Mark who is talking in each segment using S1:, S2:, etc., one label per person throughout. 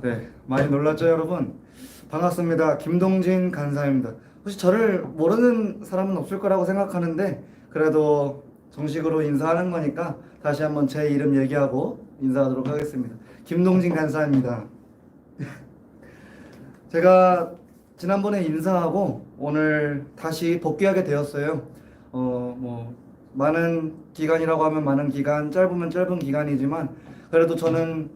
S1: 네. 많이 놀랐죠, 여러분? 반갑습니다. 김동진 간사입니다. 혹시 저를 모르는 사람은 없을 거라고 생각하는데, 그래도 정식으로 인사하는 거니까 다시 한번 제 이름 얘기하고 인사하도록 하겠습니다. 김동진 간사입니다. 제가 지난번에 인사하고 오늘 다시 복귀하게 되었어요. 많은 기간이라고 하면 많은 기간, 짧으면 짧은 기간이지만, 그래도 저는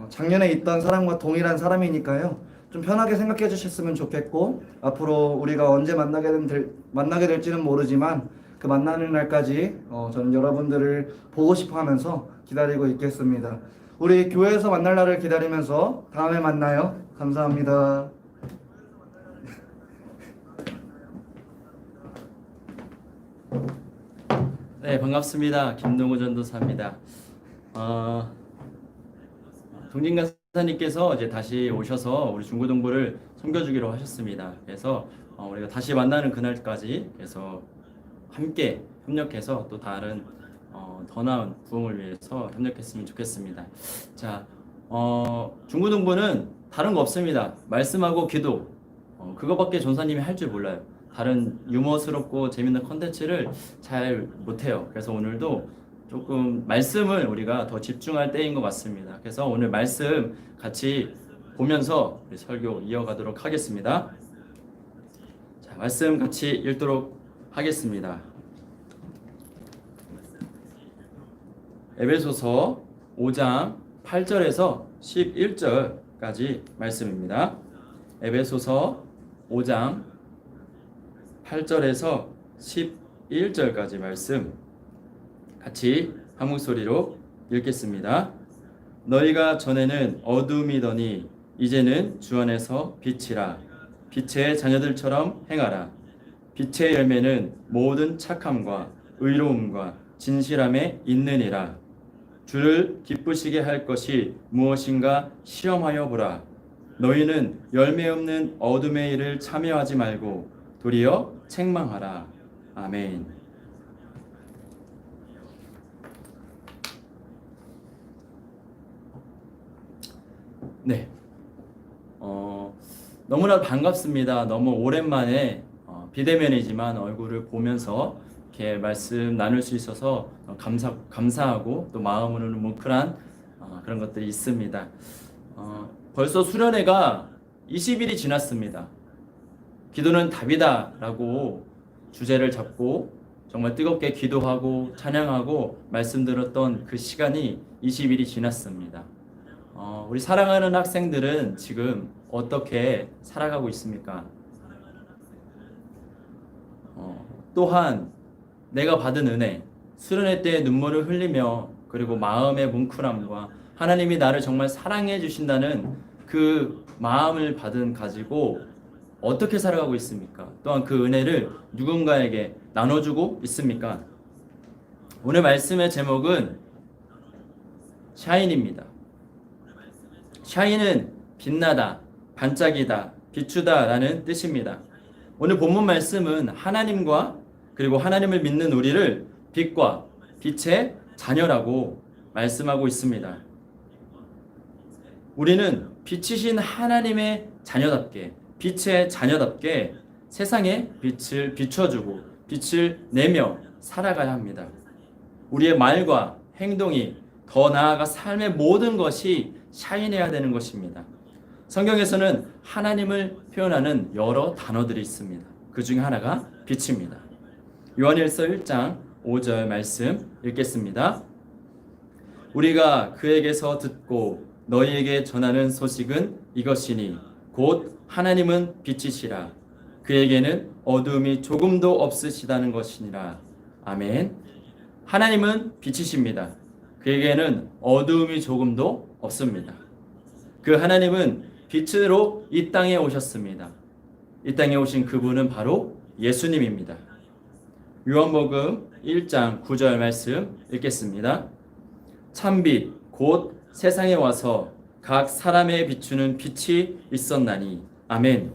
S1: 작년에 있던 사람과 동일한 사람이니까요. 좀 편하게 생각해 주셨으면 좋겠고, 앞으로 우리가 언제 만나게 될지는 모르지만, 그 만나는 날까지 저는 여러분들을 보고 싶어 하면서 기다리고 있겠습니다. 우리 교회에서 만날 날을 기다리면서 다음에 만나요. 감사합니다.
S2: 네, 반갑습니다. 김동우 전도사입니다. 어, 동진 간사님께서 이제 다시 오셔서 우리 중고등부를 섬겨주기로 하셨습니다. 그래서 우리가 다시 만나는 그날까지 그래서 함께 협력해서 또 다른 더 나은 부흥을 위해서 협력했으면 좋겠습니다. 자, 중고등부는 다른 거 없습니다. 말씀하고 기도, 그거밖에 전사님이 할 줄 몰라요. 다른 유머스럽고 재밌는 컨텐츠를 잘 못해요. 그래서 오늘도 조금 말씀을 우리가 더 집중할 때인 것 같습니다. 그래서 오늘 말씀 같이 보면서 우리 설교 이어가도록 하겠습니다. 자, 말씀 같이 읽도록 하겠습니다. 에베소서 5장 8절에서 11절까지 말씀입니다. 에베소서 5장 8절에서 11절까지 말씀 같이 한 목소리로 읽겠습니다. 너희가 전에는 어둠이더니 이제는 주 안에서 빛이라. 빛의 자녀들처럼 행하라. 빛의 열매는 모든 착함과 의로움과 진실함에 있느니라. 주를 기쁘시게 할 것이 무엇인가 시험하여 보라. 너희는 열매 없는 어둠의 일을 참여하지 말고 도리어 책망하라. 아멘. 네. 너무나 반갑습니다. 너무 오랜만에 비대면이지만 얼굴을 보면서 이렇게 말씀 나눌 수 있어서 감사하고 또 마음으로는 뭉클한 그런 것들이 있습니다. 벌써 수련회가 20일이 지났습니다. 기도는 답이다 라고 주제를 잡고 정말 뜨겁게 기도하고 찬양하고 말씀 들었던 그 시간이 20일이 지났습니다. 우리 사랑하는 학생들은 지금 어떻게 살아가고 있습니까? 또한 내가 받은 은혜, 수련회 때 눈물을 흘리며 그리고 마음의 뭉클함과 하나님이 나를 정말 사랑해 주신다는 그 마음을 가지고 어떻게 살아가고 있습니까? 또한 그 은혜를 누군가에게 나눠주고 있습니까? 오늘 말씀의 제목은 샤인입니다. 샤인은 빛나다, 반짝이다, 비추다 라는 뜻입니다. 오늘 본문 말씀은 하나님과 그리고 하나님을 믿는 우리를 빛과 빛의 자녀라고 말씀하고 있습니다. 우리는 빛이신 하나님의 자녀답게, 빛의 자녀답게 세상에 빛을 비춰주고 빛을 내며 살아가야 합니다. 우리의 말과 행동이 더 나아가 삶의 모든 것이 샤인해야 되는 것입니다. 성경에서는 하나님을 표현하는 여러 단어들이 있습니다. 그 중에 하나가 빛입니다. 요한일서 1장 5절 말씀 읽겠습니다. 우리가 그에게서 듣고 너희에게 전하는 소식은 이것이니 곧 하나님은 빛이시라. 그에게는 어두움이 조금도 없으시다는 것이니라. 아멘. 하나님은 빛이십니다. 그에게는 어두움이 조금도 없습니다. 그 하나님은 빛으로 이 땅에 오셨습니다. 이 땅에 오신 그분은 바로 예수님입니다. 요한복음 1장 9절 말씀 읽겠습니다. 참빛 곧 세상에 와서 각 사람에 비추는 빛이 있었나니. 아멘.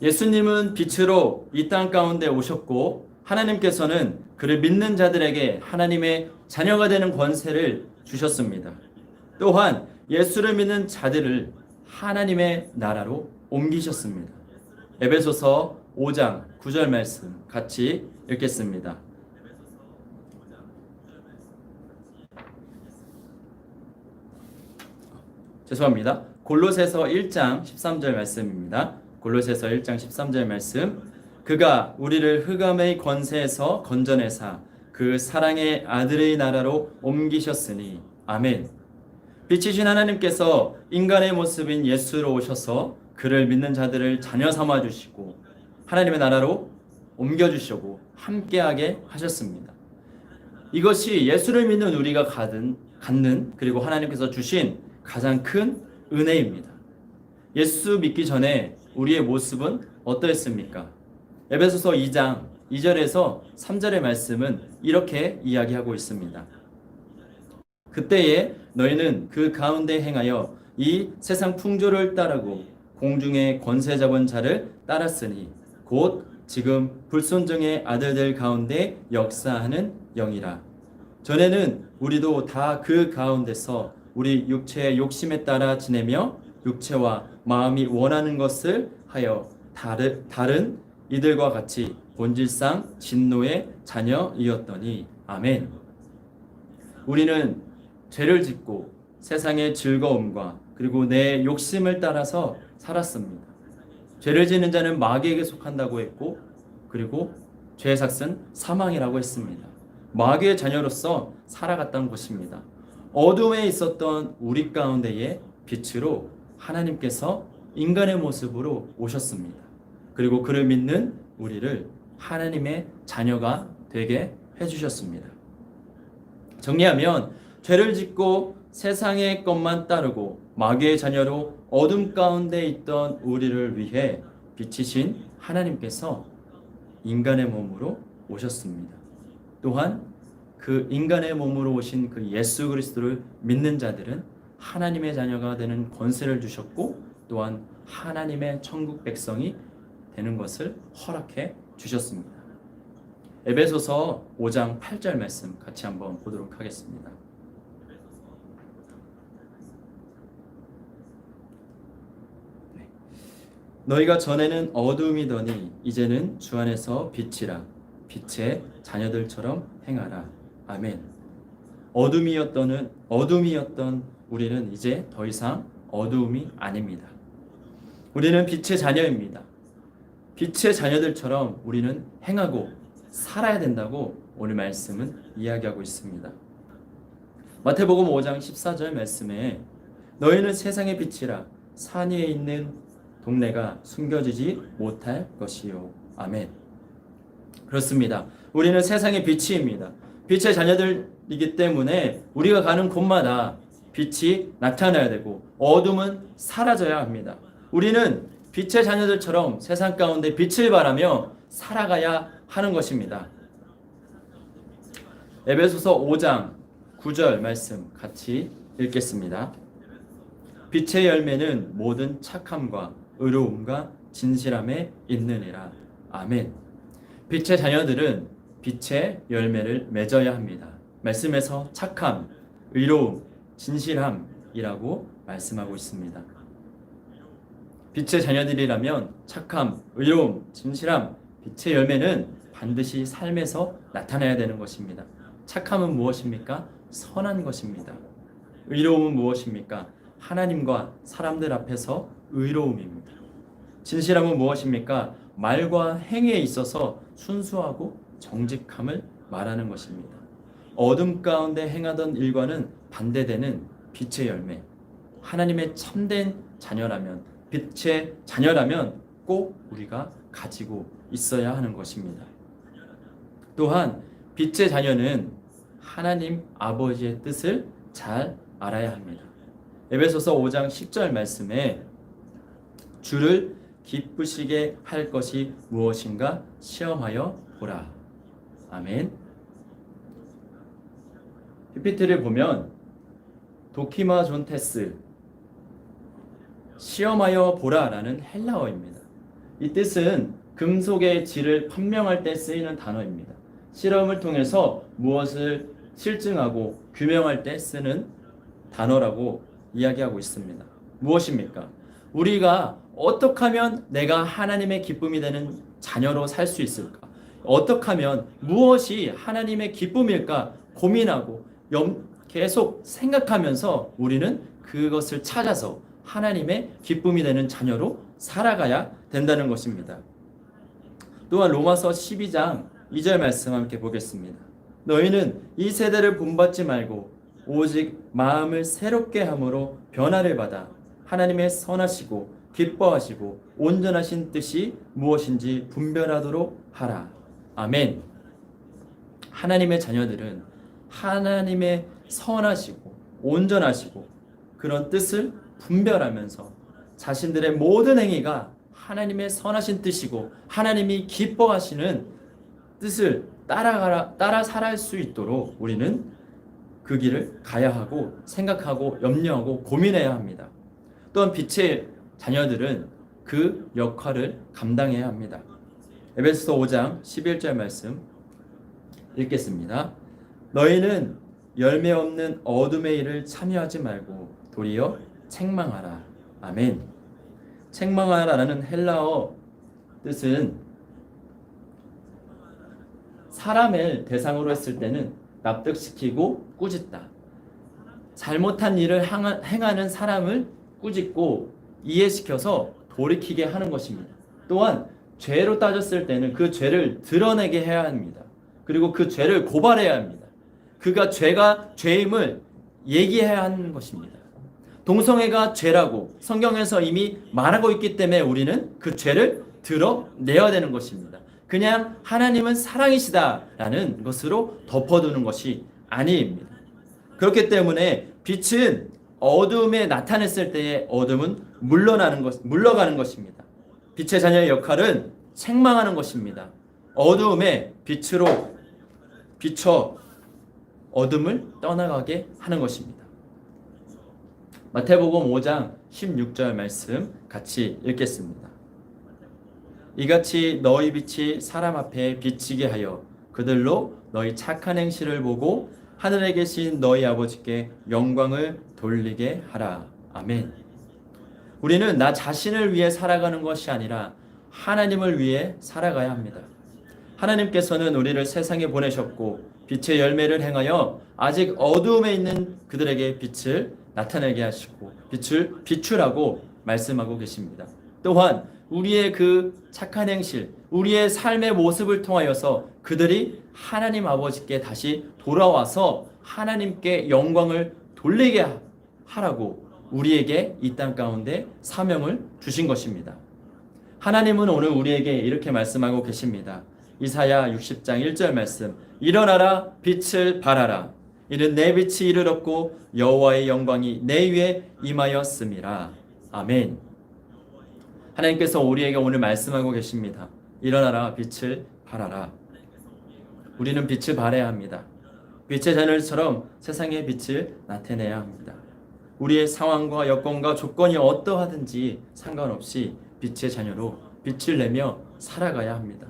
S2: 예수님은 빛으로 이 땅 가운데 오셨고 하나님께서는 그를 믿는 자들에게 하나님의 자녀가 되는 권세를 주셨습니다. 또한 예수를 믿는 자들을 하나님의 나라로 옮기셨습니다. 에베소서 5장 9절 말씀 같이 읽겠습니다. 죄송합니다. 골로새서 1장 13절 말씀입니다. 골로새서 1장 13절 말씀. 그가 우리를 흑암의 권세에서 건져내사 그 사랑의 아들의 나라로 옮기셨으니 아멘. 빛이신 하나님께서 인간의 모습인 예수로 오셔서 그를 믿는 자들을 자녀 삼아 주시고 하나님의 나라로 옮겨 주시고 함께하게 하셨습니다. 이것이 예수를 믿는 우리가 갖는 그리고 하나님께서 주신 가장 큰 은혜입니다. 예수 믿기 전에 우리의 모습은 어떠했습니까? 에베소서 2장 2절에서 3절의 말씀은 이렇게 이야기하고 있습니다. 그때에 너희는 그 가운데 행하여 이 세상 풍조를 따르고 공중의 권세 잡은 자를 따랐으니 곧 지금 불순종의 아들들 가운데 역사하는 영이라. 전에는 우리도 다 그 가운데서 우리 육체의 욕심에 따라 지내며 육체와 마음이 원하는 것을 하여 다른 이들과 같이 본질상 진노의 자녀이었더니 아멘. 우리는 죄를 짓고 세상의 즐거움과 그리고 내 욕심을 따라서 살았습니다. 죄를 짓는 자는 마귀에게 속한다고 했고 그리고 죄의 삭은 사망이라고 했습니다. 마귀의 자녀로서 살아갔던 것입니다. 어둠에 있었던 우리 가운데에 빛으로 하나님께서 인간의 모습으로 오셨습니다. 그리고 그를 믿는 우리를 하나님의 자녀가 되게 해주셨습니다. 정리하면 죄를 짓고 세상의 것만 따르고 마귀의 자녀로 어둠 가운데 있던 우리를 위해 빛이신 하나님께서 인간의 몸으로 오셨습니다. 또한 그 인간의 몸으로 오신 그 예수 그리스도를 믿는 자들은 하나님의 자녀가 되는 권세를 주셨고 또한 하나님의 천국 백성이 되는 것을 허락해 주셨습니다. 에베소서 5장 8절 말씀 같이 한번 보도록 하겠습니다. 너희가 전에는 어둠이더니 이제는 주 안에서 빛이라. 빛의 자녀들처럼 행하라. 아멘. 어둠이었던 우리는 이제 더 이상 어두움이 아닙니다. 우리는 빛의 자녀입니다. 빛의 자녀들처럼 우리는 행하고 살아야 된다고 오늘 말씀은 이야기하고 있습니다. 마태복음 5장 14절 말씀에 너희는 세상의 빛이라. 산 위에 있는 동네가 숨겨지지 못할 것이요. 아멘. 그렇습니다. 우리는 세상의 빛입니다. 빛의 자녀들이기 때문에 우리가 가는 곳마다 빛이 나타나야 되고 어둠은 사라져야 합니다. 우리는 빛의 자녀들처럼 세상 가운데 빛을 발하며 살아가야 하는 것입니다. 에베소서 5장 9절 말씀 같이 읽겠습니다. 빛의 열매는 모든 착함과 의로움과 진실함에 있느니라. 아멘. 빛의 자녀들은 빛의 열매를 맺어야 합니다. 말씀에서 착함, 의로움, 진실함이라고 말씀하고 있습니다. 빛의 자녀들이라면 착함, 의로움, 진실함, 빛의 열매는 반드시 삶에서 나타나야 되는 것입니다. 착함은 무엇입니까? 선한 것입니다. 의로움은 무엇입니까? 하나님과 사람들 앞에서 의로움입니다. 진실함은 무엇입니까? 말과 행위에 있어서 순수하고 정직함을 말하는 것입니다. 어둠 가운데 행하던 일과는 반대되는 빛의 열매. 하나님의 참된 자녀라면, 빛의 자녀라면 꼭 우리가 가지고 있어야 하는 것입니다. 또한 빛의 자녀는 하나님 아버지의 뜻을 잘 알아야 합니다. 에베소서 5장 10절 말씀에 주를 기쁘시게 할 것이 무엇인가 시험하여 보라. 아멘. PPT를 보면 도키마존테스, 시험하여 보라라는 헬라어입니다. 이 뜻은 금속의 질을 판명할 때 쓰이는 단어입니다. 실험을 통해서 무엇을 실증하고 규명할 때 쓰는 단어라고 이야기하고 있습니다. 무엇입니까? 우리가 어떻게 하면 내가 하나님의 기쁨이 되는 자녀로 살 수 있을까? 어떻게 하면 무엇이 하나님의 기쁨일까 고민하고 계속 생각하면서 우리는 그것을 찾아서 하나님의 기쁨이 되는 자녀로 살아가야 된다는 것입니다. 또한 로마서 12장 2절 말씀 함께 보겠습니다. 너희는 이 세대를 본받지 말고 오직 마음을 새롭게 함으로 변화를 받아 하나님의 선하시고 기뻐하시고 온전하신 뜻이 무엇인지 분별하도록 하라. 아멘. 하나님의 자녀들은 하나님의 선하시고 온전하시고 그런 뜻을 분별하면서 자신들의 모든 행위가 하나님의 선하신 뜻이고 하나님이 기뻐하시는 뜻을 따라 살아갈 수 있도록 우리는 그 길을 가야 하고 생각하고 염려하고 고민해야 합니다. 또한 빛의 자녀들은 그 역할을 감당해야 합니다. 에베소서 5장 11절 말씀 읽겠습니다. 너희는 열매 없는 어둠의 일을 참여하지 말고 도리어 책망하라. 아멘. 책망하라라는 헬라어 뜻은 사람을 대상으로 했을 때는 납득시키고 꾸짖다. 잘못한 일을 행하는 사람을 꾸짖고 이해시켜서 돌이키게 하는 것입니다. 또한 죄로 따졌을 때는 그 죄를 드러내게 해야 합니다. 그리고 그 죄를 고발해야 합니다. 그가 죄임을 얘기해야 하는 것입니다. 동성애가 죄라고 성경에서 이미 말하고 있기 때문에 우리는 그 죄를 드러내야 되는 것입니다. 그냥 하나님은 사랑이시다라는 것으로 덮어두는 것이 아닙니다. 그렇기 때문에 빛은 어둠에 나타냈을 때의 어둠은 물러가는 것입니다. 빛의 자녀의 역할은 책망하는 것입니다. 어두움에 빛으로 비춰 어둠을 떠나가게 하는 것입니다. 마태복음 5장 16절 말씀 같이 읽겠습니다. 이같이 너희 빛이 사람 앞에 비치게 하여 그들로 너희 착한 행실을 보고 하늘에 계신 너희 아버지께 영광을 돌리게 하라. 아멘. 우리는 나 자신을 위해 살아가는 것이 아니라 하나님을 위해 살아가야 합니다. 하나님께서는 우리를 세상에 보내셨고 빛의 열매를 행하여 아직 어두움에 있는 그들에게 빛을 나타내게 하시고 빛을 비추라고 말씀하고 계십니다. 또한 우리의 그 착한 행실, 우리의 삶의 모습을 통하여서 그들이 하나님 아버지께 다시 돌아와서 하나님께 영광을 돌리게 하라고 우리에게 이 땅 가운데 사명을 주신 것입니다. 하나님은 오늘 우리에게 이렇게 말씀하고 계십니다. 이사야 60장 1절 말씀. 일어나라 빛을 발하라. 이는 내 빛이 이르렀고 여호와의 영광이 내 위에 임하였음이라. 아멘. 하나님께서 우리에게 오늘 말씀하고 계십니다. 일어나라 빛을 발하라. 우리는 빛을 발해야 합니다. 빛의 자녀처럼 세상의 빛을 나타내야 합니다. 우리의 상황과 여건과 조건이 어떠하든지 상관없이 빛의 자녀로 빛을 내며 살아가야 합니다.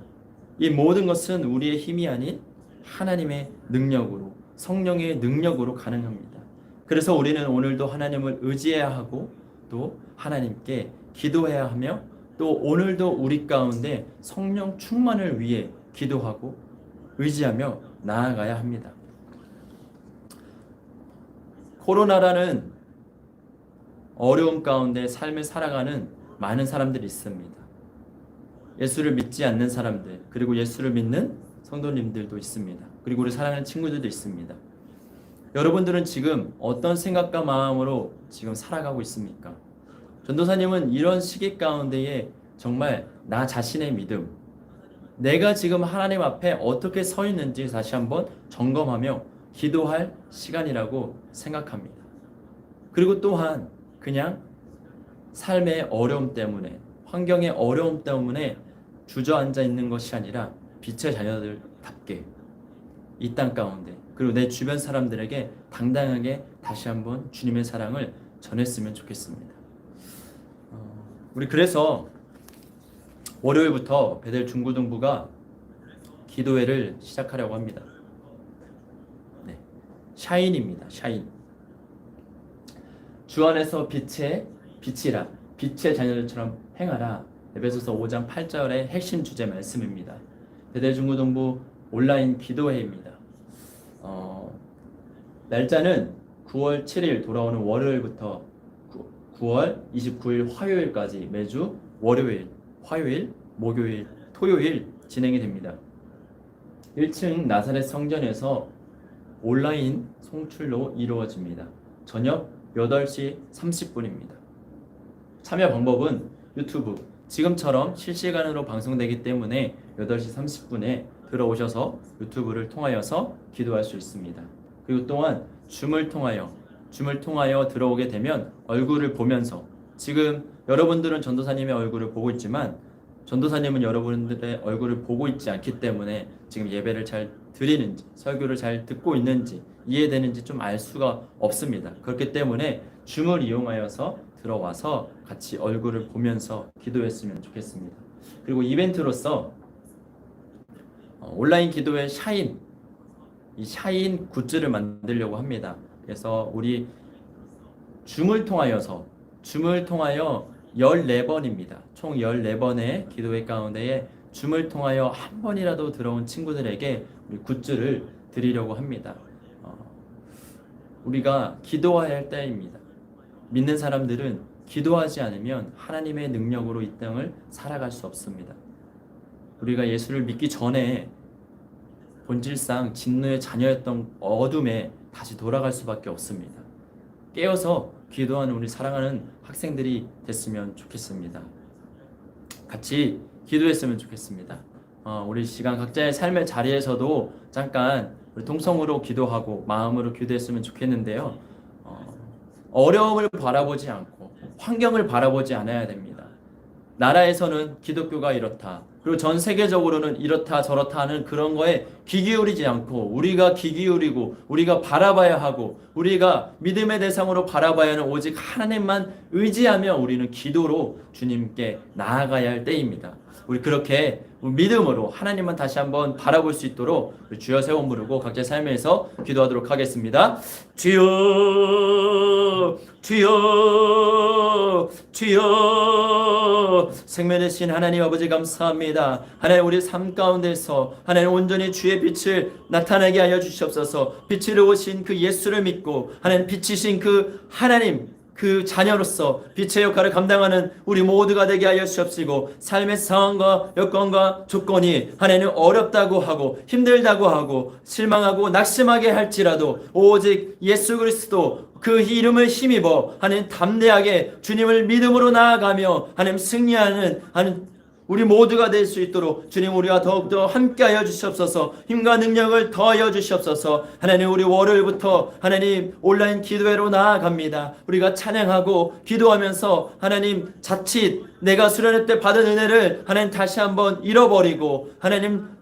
S2: 이 모든 것은 우리의 힘이 아닌 하나님의 능력으로, 성령의 능력으로 가능합니다. 그래서 우리는 오늘도 하나님을 의지해야 하고 또 하나님께 기도해야 하며 또 오늘도 우리 가운데 성령 충만을 위해 기도하고 의지하며 나아가야 합니다. 코로나라는 어려움 가운데 삶을 살아가는 많은 사람들이 있습니다. 예수를 믿지 않는 사람들, 그리고 예수를 믿는 성도님들도 있습니다. 그리고 우리 사랑하는 친구들도 있습니다. 여러분들은 지금 어떤 생각과 마음으로 지금 살아가고 있습니까? 전도사님은 이런 시기 가운데에 정말 나 자신의 믿음, 내가 지금 하나님 앞에 어떻게 서 있는지 다시 한번 점검하며 기도할 시간이라고 생각합니다. 그리고 또한 그냥 삶의 어려움 때문에, 환경의 어려움 때문에 주저앉아 있는 것이 아니라 빛의 자녀들답게 이 땅 가운데 그리고 내 주변 사람들에게 당당하게 다시 한번 주님의 사랑을 전했으면 좋겠습니다. 우리 그래서 월요일부터 베델 중고등부가 기도회를 시작하려고 합니다. 네, 샤인입니다. 샤인. 주 안에서 빛이라 빛의 자녀들처럼 행하라. 에베소서 5장 8절의 핵심 주제 말씀입니다. 대대중고등부 온라인 기도회입니다. 날짜는 9월 7일 돌아오는 월요일부터 9월 29일 화요일까지 매주 월요일, 화요일, 목요일, 토요일 진행이 됩니다. 1층 나사렛 성전에서 온라인 송출로 이루어집니다. 저녁 8시 30분입니다. 참여 방법은 유튜브, 지금처럼 실시간으로 방송되기 때문에 8시 30분에 들어오셔서 유튜브를 통하여서 기도할 수 있습니다. 그리고 또한 줌을 통하여 들어오게 되면 얼굴을 보면서, 지금 여러분들은 전도사님의 얼굴을 보고 있지만 전도사님은 여러분들의 얼굴을 보고 있지 않기 때문에 지금 예배를 잘 드리는지, 설교를 잘 듣고 있는지, 이해되는지 좀 알 수가 없습니다. 그렇기 때문에 줌을 이용하여서 들어와서 같이 얼굴을 보면서 기도했으면 좋겠습니다. 그리고 이벤트로서 온라인 기도의 이 샤인 굿즈를 만들려고 합니다. 그래서 우리 줌을 통하여 14번입니다. 총 14번의 기도회 가운데에 줌을 통하여 한 번이라도 들어온 친구들에게 우리 굿즈를 드리려고 합니다. 우리가 기도해야 할 때입니다. 믿는 사람들은 기도하지 않으면 하나님의 능력으로 이 땅을 살아갈 수 없습니다. 우리가 예수를 믿기 전에 본질상 진노의 자녀였던 어둠에 다시 돌아갈 수밖에 없습니다. 깨어서 기도하는 우리 사랑하는 학생들이 됐으면 좋겠습니다. 같이 기도했으면 좋겠습니다. 우리 시간 각자의 삶의 자리에서도 잠깐 우리 통성으로 기도하고 마음으로 기도했으면 좋겠는데요. 어려움을 바라보지 않고 환경을 바라보지 않아야 됩니다. 나라에서는 기독교가 이렇다, 그리고 전 세계적으로는 이렇다 저렇다 하는 그런 거에 귀 기울이지 않고 우리가 귀 기울이고 우리가 바라봐야 하고 우리가 믿음의 대상으로 바라봐야 하는 오직 하나님만 의지하며 우리는 기도로 주님께 나아가야 할 때입니다. 우리 그렇게 믿음으로 하나님만 다시 한번 바라볼 수 있도록 주여 세 번 부르고 각자의 삶에서 기도하도록 하겠습니다. 주여, 주여, 주여. 생명 되신 하나님 아버지 감사합니다. 하나님 우리 삶 가운데서 하나님 온전히 주의 빛을 나타나게 하여 주시옵소서. 빛으로 오신 그 예수를 믿고 하나님 빛이신 그 하나님 그 자녀로서 빛의 역할을 감당하는 우리 모두가 되게 하여 주옵시고, 삶의 상황과 여건과 조건이 하나님 어렵다고 하고 힘들다고 하고 실망하고 낙심하게 할지라도 오직 예수 그리스도 그 이름을 힘입어 하나님 담대하게 주님을 믿음으로 나아가며 하나님 승리하는 우리 모두가 될 수 있도록 주님 우리와 더욱더 함께하여 주시옵소서. 힘과 능력을 더하여 주시옵소서. 하나님 우리 월요일부터 하나님 온라인 기도회로 나아갑니다. 우리가 찬양하고 기도하면서 하나님 자칫 내가 수련회 때 받은 은혜를 하나님 다시 한번 잃어버리고 하나님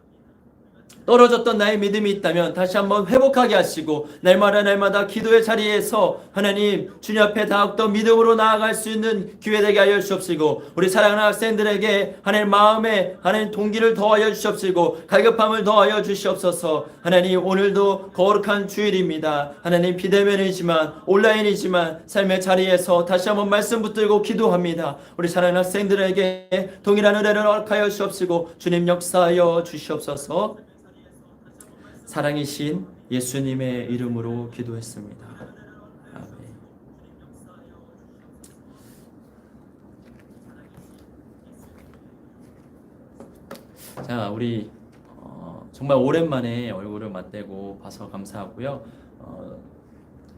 S2: 떨어졌던 나의 믿음이 있다면 다시 한번 회복하게 하시고 날마다 기도의 자리에서 하나님 주님 앞에 더욱더 믿음으로 나아갈 수 있는 기회 되게 하여 주옵시고, 우리 사랑하는 학생들에게 하나님 마음에 하나님 동기를 더하여 주시옵시고 갈급함을 더하여 주시옵소서. 하나님 오늘도 거룩한 주일입니다. 하나님 비대면이지만 온라인이지만 삶의 자리에서 다시 한번 말씀 붙들고 기도합니다. 우리 사랑하는 학생들에게 동일한 은혜를 허락하여 주옵시고 주님 역사하여 주시옵소서. 사랑이신 예수님의 이름으로 기도했습니다. 아멘. 자, 우리 정말 오랜만에 얼굴을 맞대고 봐서 감사하고요.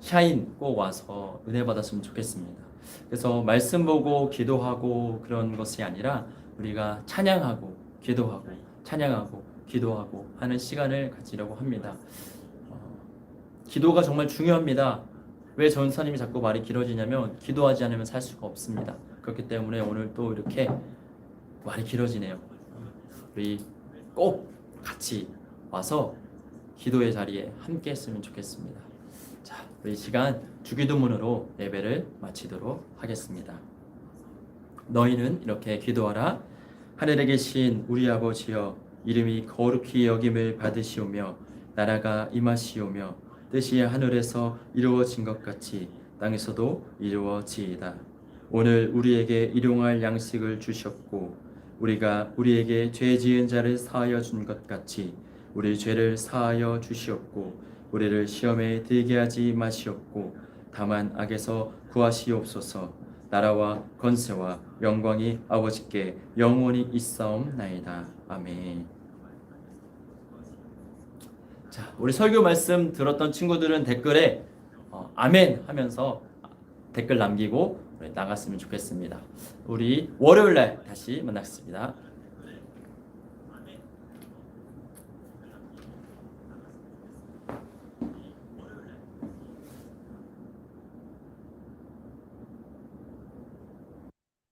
S2: 샤인 꼭 와서 은혜 받았으면 좋겠습니다. 그래서 말씀 보고 기도하고 그런 것이 아니라 우리가 찬양하고 기도하고 찬양하고 기도하고 하는 시간을 가지려고 합니다. 기도가 정말 중요합니다. 왜 전사님이 자꾸 말이 길어지냐면 기도하지 않으면 살 수가 없습니다. 그렇기 때문에 오늘 또 이렇게 말이 길어지네요. 우리 꼭 같이 와서 기도의 자리에 함께 했으면 좋겠습니다. 자, 우리 시간 주기도문으로 예배를 마치도록 하겠습니다. 너희는 이렇게 기도하라. 하늘에 계신 우리 아버지여, 이름이 거룩히 여김을 받으시오며 나라가 임하시오며 뜻이 하늘에서 이루어진 것 같이 땅에서도 이루어지이다. 오늘 우리에게 일용할 양식을 주셨고 우리가 우리에게 죄 지은 자를 사하여 준 것 같이 우리 죄를 사하여 주시옵고 우리를 시험에 들게 하지 마시옵고 다만 악에서 구하시옵소서. 나라와 권세와 영광이 아버지께 영원히 있사옵나이다. 아멘. 자, 우리 설교 말씀 들었던 친구들은 댓글에 아멘 하면서 댓글 남기고 나갔으면 좋겠습니다. 우리 월요일 날 다시 만나겠습니다.